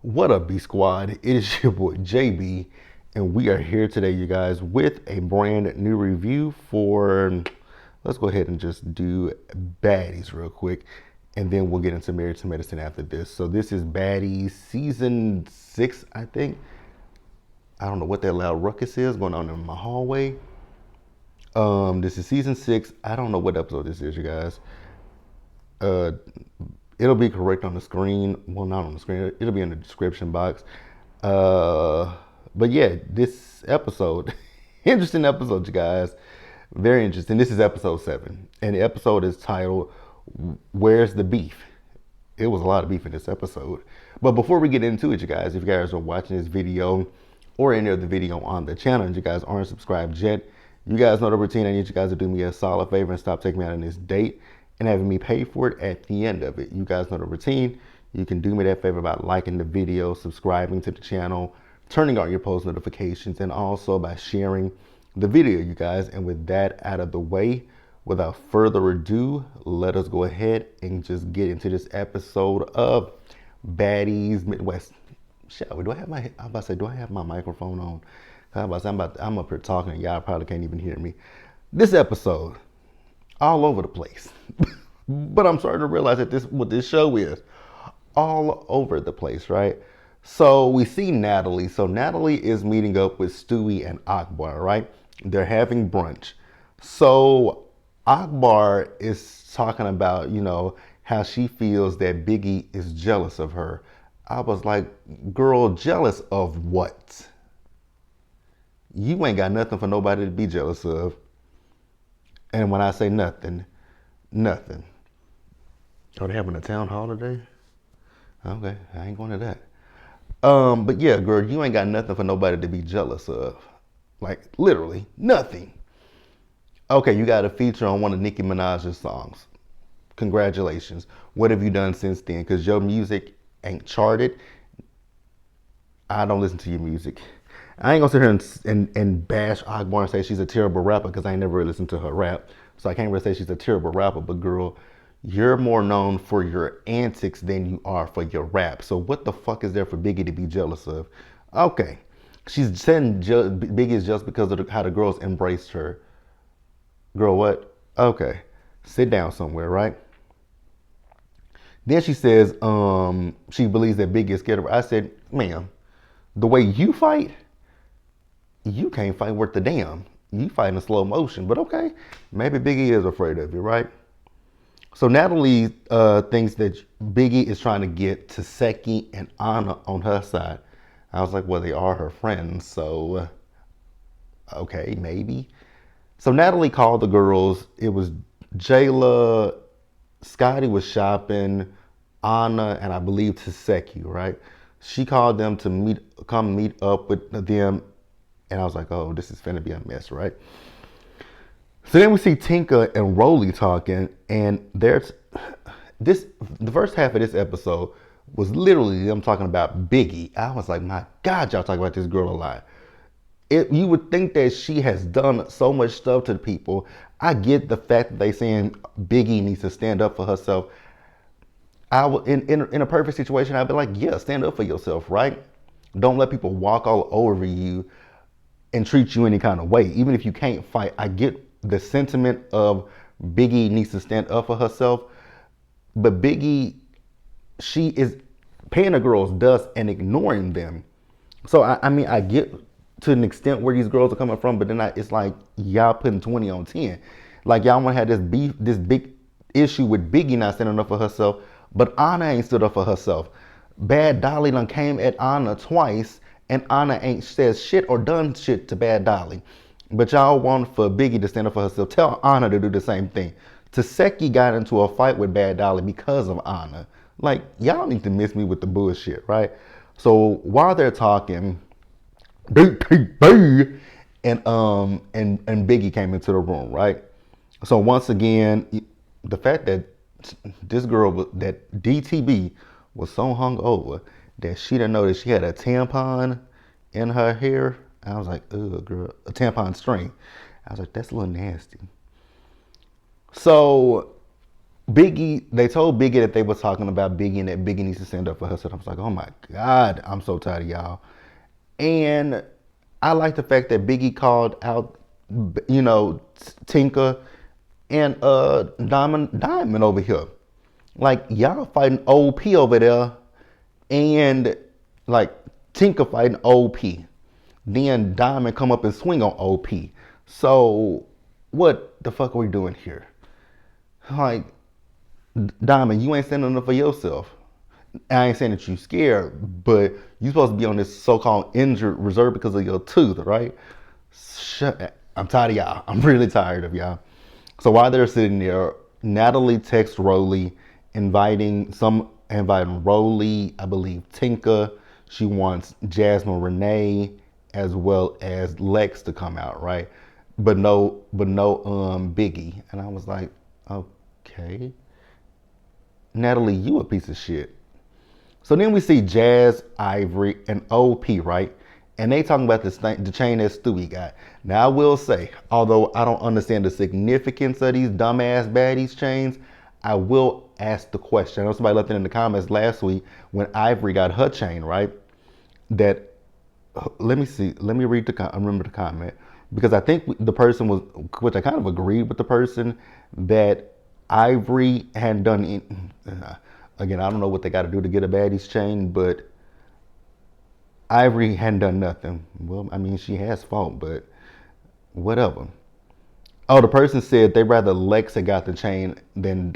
What up, B Squad? It is your boy JB, and we are here today, you guys, with a brand new review for. Let's go ahead and just do Baddies real quick, and then we'll get into Married to Medicine after this. So, this is Baddies season 6, I think. I don't know what that loud ruckus is going on in my hallway. This is season 6. I don't know what episode this is, you guys. Uh, it'll be correct on the screen. Well, not on the screen. It'll be in the description box. But yeah, this episode, interesting episode, you guys. Very interesting. This is episode 7, and the episode is titled "Where's the Beef?" It was a lot of beef in this episode. But before we get into it, you guys, if you guys are watching this video or any other video on the channel and you guys aren't subscribed yet, you guys know the routine. I need you guys to do me a solid favor and stop taking me out on this date and having me pay for it at the end of it. You guys know the routine. You can do me that favor by liking the video, subscribing to the channel, turning on your post notifications, and also by sharing the video, you guys. And with that out of the way, without further ado, let us go ahead and just get into this episode of Baddies Midwest. Shall we? I'm about to say, do I have my microphone on? I'm up here talking and y'all probably can't even hear me. This episode, all over the place. But I'm starting to realize that what this show is. All over the place, right? So we see Natalie. So Natalie is meeting up with Stewie and Akbar, right? They're having brunch. So Akbar is talking about, how she feels that Biggie is jealous of her. I was like, girl, jealous of what? You ain't got nothing for nobody to be jealous of. And when I say nothing, nothing. Are they having a town hall today? Okay, I ain't going to that. But yeah, girl, you ain't got nothing for nobody to be jealous of. Like, literally, nothing. Okay, you got a feature on one of Nicki Minaj's songs. Congratulations. What have you done since then? Because your music ain't charted. I don't listen to your music. I ain't gonna sit here and bash Akbar and say she's a terrible rapper because I ain't never really listened to her rap. So I can't really say she's a terrible rapper, but girl, you're more known for your antics than you are for your rap. So what the fuck is there for Biggie to be jealous of? Okay, she's saying Biggie is just because of how the girls embraced her. Girl, what? Okay, sit down somewhere, right? Then she says, she believes that Biggie is scared of her. I said, ma'am, the way you fight, you can't fight worth the damn. You fight in slow motion, but okay, maybe Biggie is afraid of you, right? So Natalie thinks that Biggie is trying to get Taseki and Anna on her side. I was like, well, they are her friends, so okay, maybe. So Natalie called the girls. It was Jayla, Scotty was shopping, Anna, and I believe Taseki, right? She called them to come meet up with them, and I was like, oh, this is finna be a mess, right? So then we see Tinka and Rolly talking, and the first half of this episode was literally them talking about Biggie. I was like, my God, y'all talk about this girl a lot. You would think that she has done so much stuff to the people. I get the fact that they saying Biggie needs to stand up for herself. In a perfect situation, I'd be like, yeah, stand up for yourself, right? Don't let people walk all over you and treat you any kind of way. Even if you can't fight, I get the sentiment of Biggie needs to stand up for herself. But Biggie, she is paying the girls dust and ignoring them. So I mean, I get to an extent where these girls are coming from, but then it's like y'all putting 20 on 10. Like y'all want to have this beef, this big issue with Biggie not standing up for herself, but Anna ain't stood up for herself. Bad Dolly done came at Anna twice, and Anna ain't said shit or done shit to Bad Dolly. But y'all want for Biggie to stand up for herself. Tell Anna to do the same thing. Taseki got into a fight with Bad Dolly because of Anna. Like, y'all need to miss me with the bullshit, right? So while they're talking, and Biggie came into the room, right? So once again, the fact that this girl, that DTB was so hungover that she didn't know that she had a tampon in her hair. I was like, ugh, girl, a tampon string. I was like, that's a little nasty. So Biggie, they told Biggie that they were talking about Biggie and that Biggie needs to stand up for herself. I was like, oh my God, I'm so tired of y'all. And I like the fact that Biggie called out, Tinker and Diamond over here. Like, y'all fighting OP over there, and like Tinker fighting OP. Then Diamond come up and swing on OP. So what the fuck are we doing here? Like, Diamond, you ain't standing up for yourself. I ain't saying that you scared, but you supposed to be on this so-called injured reserve because of your tooth, right? I'm tired of y'all. I'm really tired of y'all. So while they're sitting there, Natalie texts Rolly, inviting Rolly, I believe Tinka. She wants Jasmine Renee as well as Lex to come out, right? But no Biggie. And I was like, okay. Natalie, you a piece of shit. So then we see Jazz, Ivory, and OP, right? And they talking about the chain that Stewie got. Now I will say, although I don't understand the significance of these dumbass baddies chains, I will ask the question. I know somebody left it in the comments last week when Ivory got her chain, right? That let me see, let me read I remember the comment, because I think the person was, which I kind of agreed with the person, that Ivory had done. Again, I don't know what they got to do to get a baddies chain, but Ivory hadn't done nothing. Well, I mean, she has fault, but whatever. Oh, the person said they rather Lex had got the chain than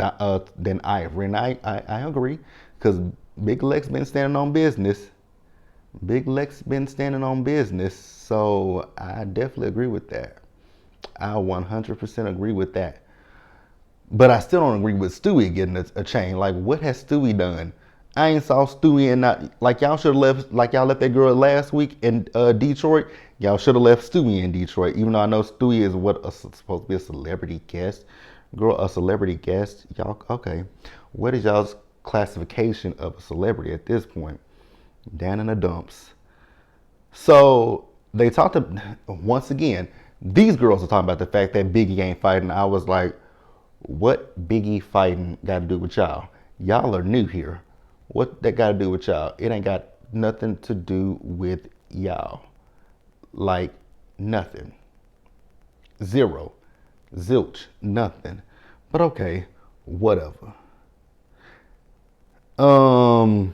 Ivory, and I agree, because Big Lex been standing on business. Big Lex been standing on business, so I definitely agree with that. I 100% agree with that. But I still don't agree with Stewie getting a chain. Like, what has Stewie done? I ain't saw Stewie and not like y'all should have left. Like y'all left that girl last week in Detroit. Y'all should have left Stewie in Detroit. Even though I know Stewie is supposed to be a celebrity guest. Girl, a celebrity guest. Y'all okay? What is y'all's classification of a celebrity at this point? Down in the dumps. So they talked to, once again. These girls are talking about the fact that Biggie ain't fighting. I was like, what Biggie fighting got to do with y'all? Y'all are new here. What that got to do with y'all? It ain't got nothing to do with y'all. Like, nothing. Zero. Zilch. Nothing. But okay, whatever. And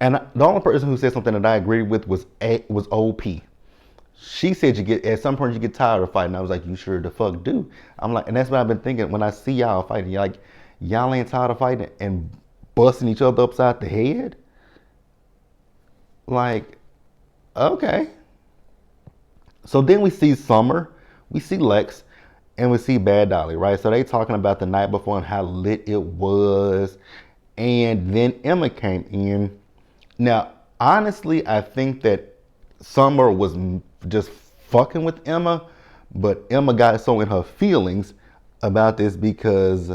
the only person who said something that I agreed with was OP. She said at some point you get tired of fighting. I was like, you sure the fuck do. I'm like, and that's what I've been thinking when I see y'all fighting. You're like, y'all ain't tired of fighting and busting each other upside the head? Like, okay. So then we see Summer, we see Lex, and we see Bad Dolly, right? So they talking about the night before and how lit it was. And then Emma came in. Now, honestly, I think that Summer was just fucking with Emma, but Emma got so in her feelings about this because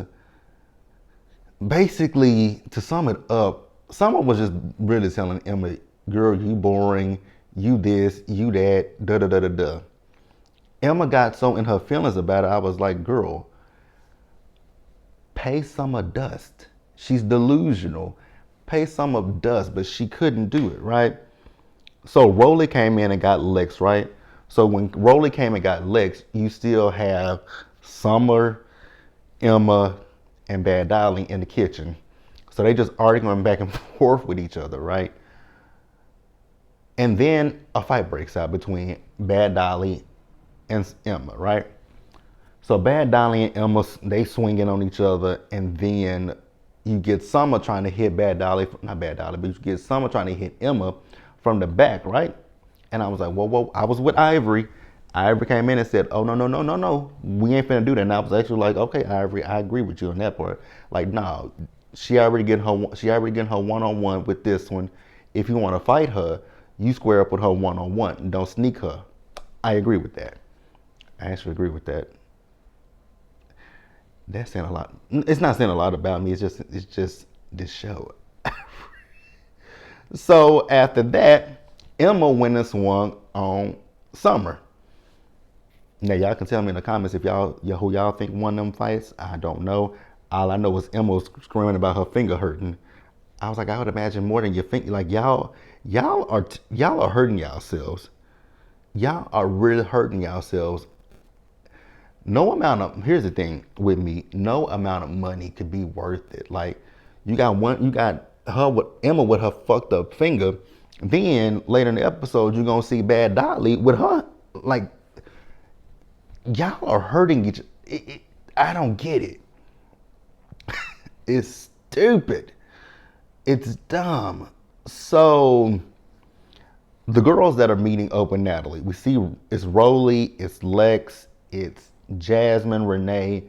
basically, to sum it up, Summer was just really telling Emma, girl, you boring, you this, you that, da da da da da. Emma got so in her feelings about it, I was like, girl, pay Summer dust. She's delusional. Pay Summer dust, but she couldn't do it, right? So Rolly came in and got Lex, right? So when Rolly came and got Lex, you still have Summer, Emma, and Bad Dolly in the kitchen. So they just arguing back and forth with each other, right? And then a fight breaks out between Bad Dolly and Emma, right? So Bad Dolly and Emma, they swinging on each other, and then you get Summer trying to hit Bad Dolly, not Bad Dolly, but you get Summer trying to hit Emma from the back, right? And I was like, whoa, I was with Ivory. Ivory came in and said, oh, no. We ain't finna do that. And I was actually like, okay, Ivory, I agree with you on that part. Like, no, she already getting her one-on-one with this one. If you want to fight her, you square up with her one-on-one. Don't sneak her. I agree with that. I actually agree with that. That's saying a lot. It's not saying a lot about me. It's just this show. So after that, Emma went and swung on Summer. Now y'all can tell me in the comments if who y'all think won them fights. I don't know. all I know was Emma was screaming about her finger hurting. I was like, I would imagine more than your finger. Like y'all are hurting yourselves. Y'all are really hurting yourselves. No amount of here's the thing with me. No amount of money could be worth it. Like you got her with Emma with her fucked up finger. Then later in the episode, you're gonna see Bad Dolly with her. Like y'all are hurting I don't get it. It's stupid. It's dumb. So the girls that are meeting up with Natalie, we see it's Rolly, it's Lex, it's Jasmine, Renee,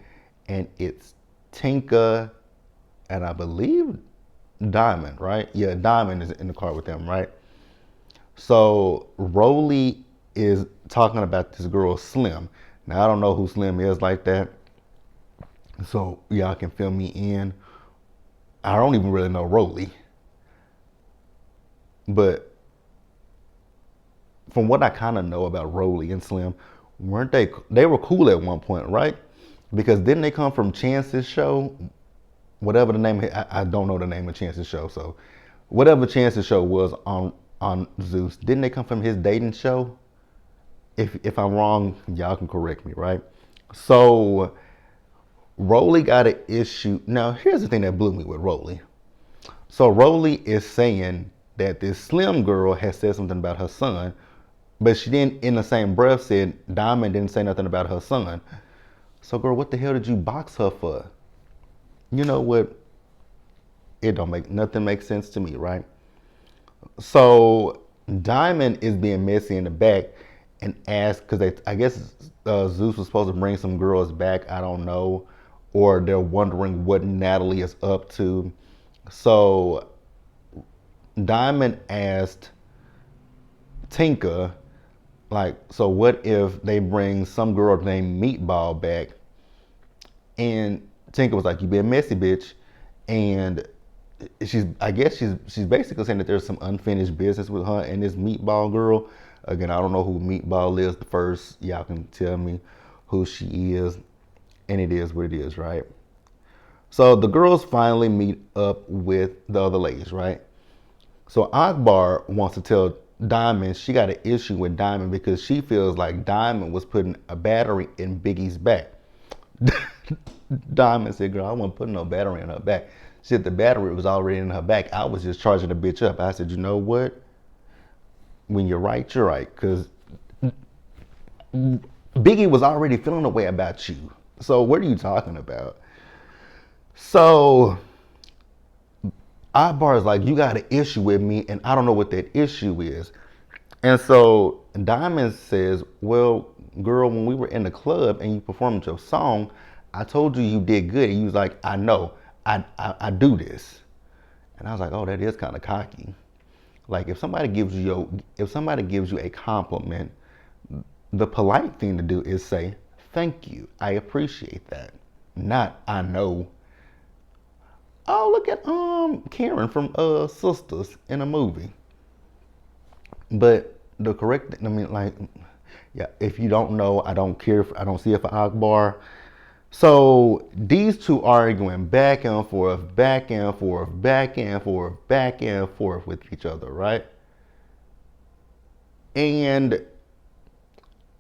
and it's Tinka, and I believe Diamond, right? Yeah, Diamond is in the car with them, right? So Rolly is talking about this girl Slim. Now I don't know who Slim is like that, so y'all can fill me in. I don't even really know Rolly, but from what I kind of know about Rolly and Slim, weren't they were cool at one point, right? Because didn't they come from Chance's show? Whatever the name, I don't know the name of Chance's show. So, whatever Chance's show was on Zeus, didn't they come from his dating show? If I'm wrong, y'all can correct me, right? So, Rolly got an issue. Now, here's the thing that blew me with Rolly. So, Rolly is saying that this Slim girl has said something about her son, but she didn't, in the same breath, said Diamond didn't say nothing about her son. So, girl, what the hell did you box her for? You know what? It don't make nothing make sense to me, right? So Diamond is being messy in the back and asked because I guess Zeus was supposed to bring some girls back. I don't know, or they're wondering what Natalie is up to. So Diamond asked Tinka, like, so what if they bring some girl named Meatball back? And Tinka was like, "You being messy, bitch," and I guess she's basically saying that there's some unfinished business with her and this Meatball girl. Again, I don't know who Meatball is. The first, y'all can tell me who she is, and it is what it is, right? So the girls finally meet up with the other ladies, right? So Akbar wants to tell Diamond she got an issue with Diamond because she feels like Diamond was putting a battery in Biggie's back. Diamond said, "Girl, I wasn't putting no battery in her back." She said the battery was already in her back. I was just charging the bitch up. I said, "You know what? When you're right, you're right." Because Biggie was already feeling a way about you. So what are you talking about? So Akbar is like, "You got an issue with me, and I don't know what that issue is." And so Diamond says, "Well, girl, when we were in the club and you performed your song, I told you you did good." And you was like, "I know, I do this." And I was like, "Oh, that is kind of cocky." Like if somebody gives you a compliment, the polite thing to do is say, "Thank you, I appreciate that." Not "I know." Oh, look at Karen from Sisters in a movie. But the correct thing, I mean, like, yeah, if you don't know, I don't care. I don't see it for Akbar. So these two arguing back and forth, back and forth, back and forth, back and forth with each other, right? And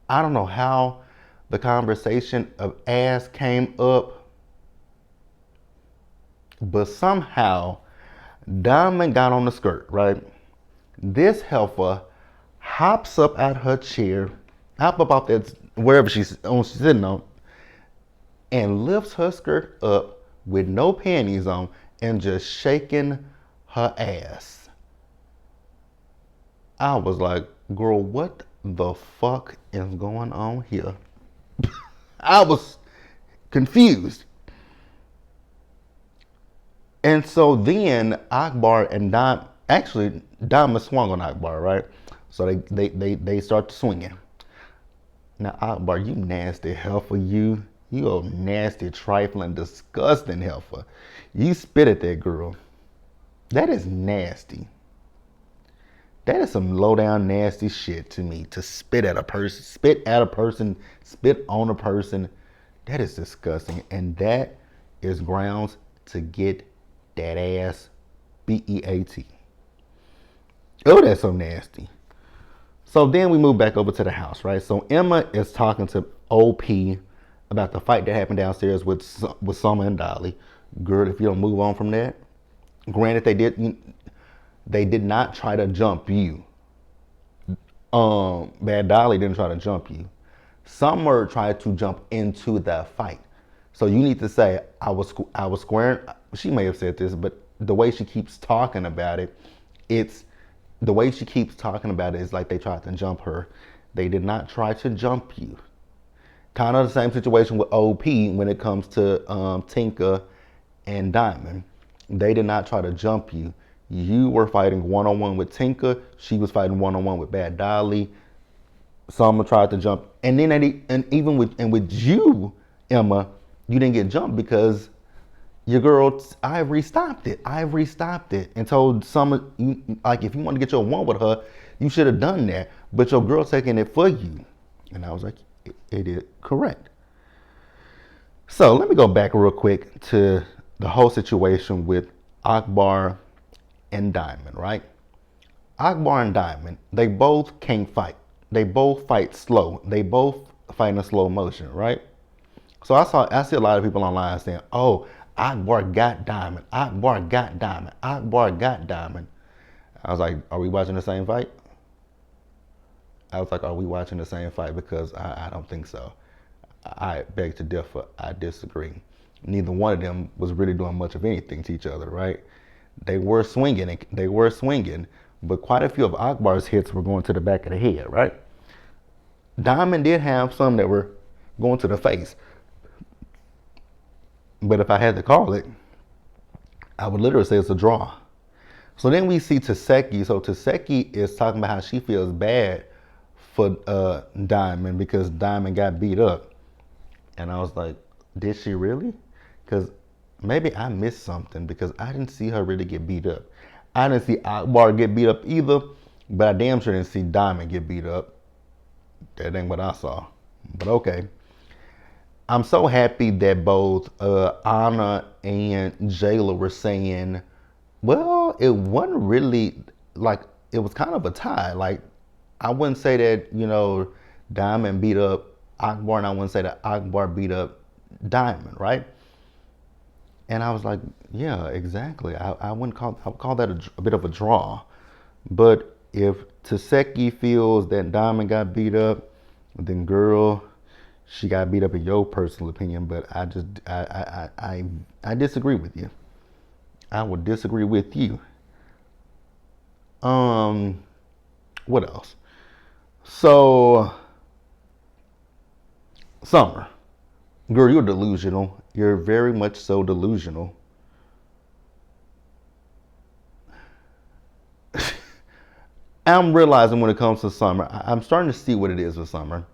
I don't know how the conversation of ass came up, but somehow Diamond got on the skirt, right? This heifer hops up out her chair, hop up off that wherever she's sitting on, and lifts her skirt up with no panties on and just shaking her ass. I was like, girl, what the fuck is going on here? I was confused. And so then Akbar and Dama swung on Akbar, right? So they start swinging. Now Akbar, you nasty heifer, you a nasty, trifling, disgusting heifer. You spit at that girl. That is nasty. That is some low down nasty shit to me. To spit at a person, spit on a person. That is disgusting. And that is grounds to get that ass BEAT. Oh, that's so nasty. So then we move back over to the house, right? So Emma is talking to OP about the fight that happened downstairs with Summer and Dolly. Girl, if you don't move on from that, granted they did not try to jump you. Bad Dolly didn't try to jump you. Summer tried to jump into the fight. So you need to say I was squaring. She may have said this, but the way she keeps talking about it, it's the way she keeps talking about it is like they tried to jump her. They did not try to jump you. Kind of the same situation with OP when it comes to Tinka and Diamond. They did not try to jump you. You were fighting one-on-one with Tinka. She was fighting one-on-one with Bad Dolly. Summer tried to jump, and then even with you, Emma, you didn't get jumped because your girl Ivory stopped it. Ivory stopped it and told Summer, like, if you want to get your one with her, you should have done that. But your girl taking it for you, and I was like, it is correct. So let me go back real quick to the whole situation with Akbar and Diamond, right? Akbar and Diamond, they both can't fight. They both fight slow. They both fight in slow motion, right? So I see a lot of people online saying, "Oh, Akbar got Diamond. Akbar got Diamond. Akbar got Diamond." I was like, "Are we watching the same fight?" I was like, "Are we watching the same fight?" Because I don't think so. I beg to differ. I disagree. Neither one of them was really doing much of anything to each other, right? They were swinging. They were swinging, but quite a few of Akbar's hits were going to the back of the head, right? Diamond did have some that were going to the face. But if I had to call it, I would literally say it's a draw. So then we see Taseki. So Taseki is talking about how she feels bad for Diamond because Diamond got beat up. And I was like, did she really? Because maybe I missed something because I didn't see her really get beat up. I didn't see Akbar get beat up either, but I damn sure didn't see Diamond get beat up. That ain't what I saw. But okay. I'm so happy that both Anna and Jayla were saying, well, it wasn't really like, it was kind of a tie. Like, I wouldn't say that, Diamond beat up Akbar, and I wouldn't say that Akbar beat up Diamond, right? And I was like, yeah, exactly. I would call that a bit of a draw. But if Taseki feels that Diamond got beat up, then girl, she got beat up in your personal opinion. But I disagree with you. I would disagree with you. What else? So, Summer, girl, you're delusional. You're very much so delusional. I'm realizing when it comes to Summer, I'm starting to see what it is with Summer.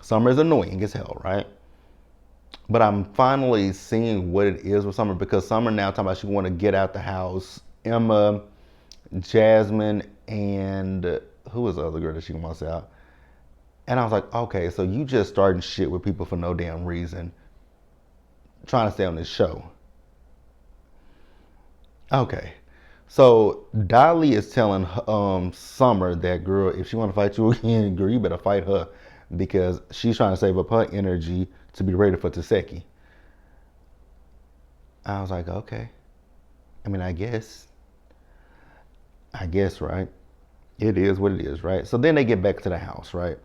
Summer is annoying as hell, right? But I'm finally seeing what it is with Summer because Summer now talking about she want to get out the house. Emma, Jasmine, and who was the other girl that she wants out? And I was like, okay, so you just starting shit with people for no damn reason, trying to stay on this show. Okay. So Dolly is telling Summer that, girl, if she want to fight you again, girl, you better fight her because she's trying to save up her energy to be ready for Taseki. I was like, okay. I mean, I guess, right? It is what it is, right? So then they get back to the house, right?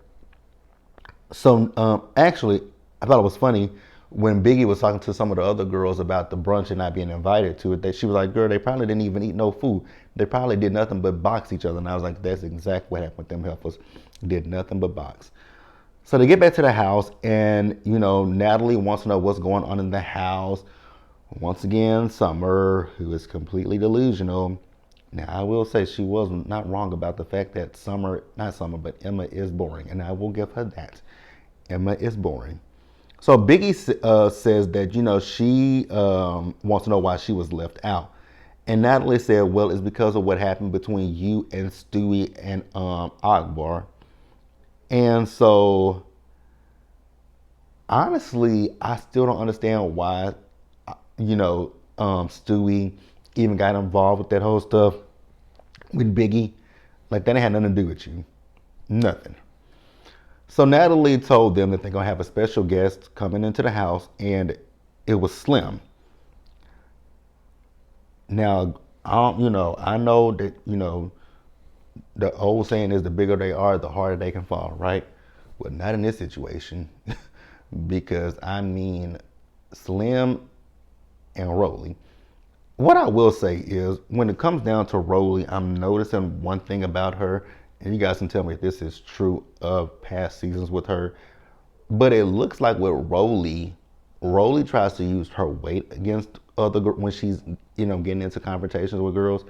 So actually, I thought it was funny when Biggie was talking to some of the other girls about the brunch and not being invited to it. That she was like, girl, they probably didn't even eat no food. They probably did nothing but box each other. And I was like, that's exactly what happened with them heifers. Did nothing but box. So they get back to the house, and Natalie wants to know what's going on in the house. Once again, Summer, who is completely delusional. Now, I will say she was not wrong about the fact that Emma is boring, and I will give her that. Emma is boring. So Biggie says that, she wants to know why she was left out. And Natalie said, well, it's because of what happened between you and Stewie and Akbar. And so, honestly, I still don't understand why Stewie even got involved with that whole stuff with Biggie. Like that had nothing to do with you. Nothing. So Natalie told them that they're gonna have a special guest coming into the house, and it was Slim. Now, I know that the old saying is the bigger they are, the harder they can fall, right? Well, not in this situation, because I mean, Slim and Rolly. What I will say is, when it comes down to Rolly, I'm noticing one thing about her, and you guys can tell me if this is true of past seasons with her. But it looks like with Rolly tries to use her weight against other when she's getting into confrontations with girls.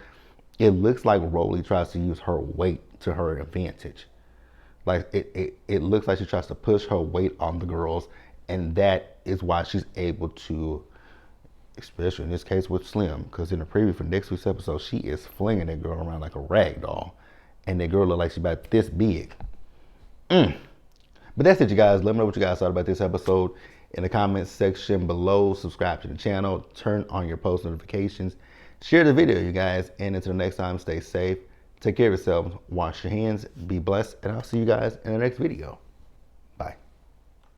It looks like Rolly tries to use her weight to her advantage. Like it looks like she tries to push her weight on the girls, and that is why she's able to, especially in this case with Slim, because in the preview for next week's episode, she is flinging that girl around like a rag doll, and that girl look like she's about this big. But that's it, you guys. Let me know what you guys thought about this episode in the comments section below. Subscribe to the channel, turn on your post notifications, share the video, you guys, and until next time, stay safe, take care of yourselves, wash your hands, be blessed, and I'll see you guys in the next video.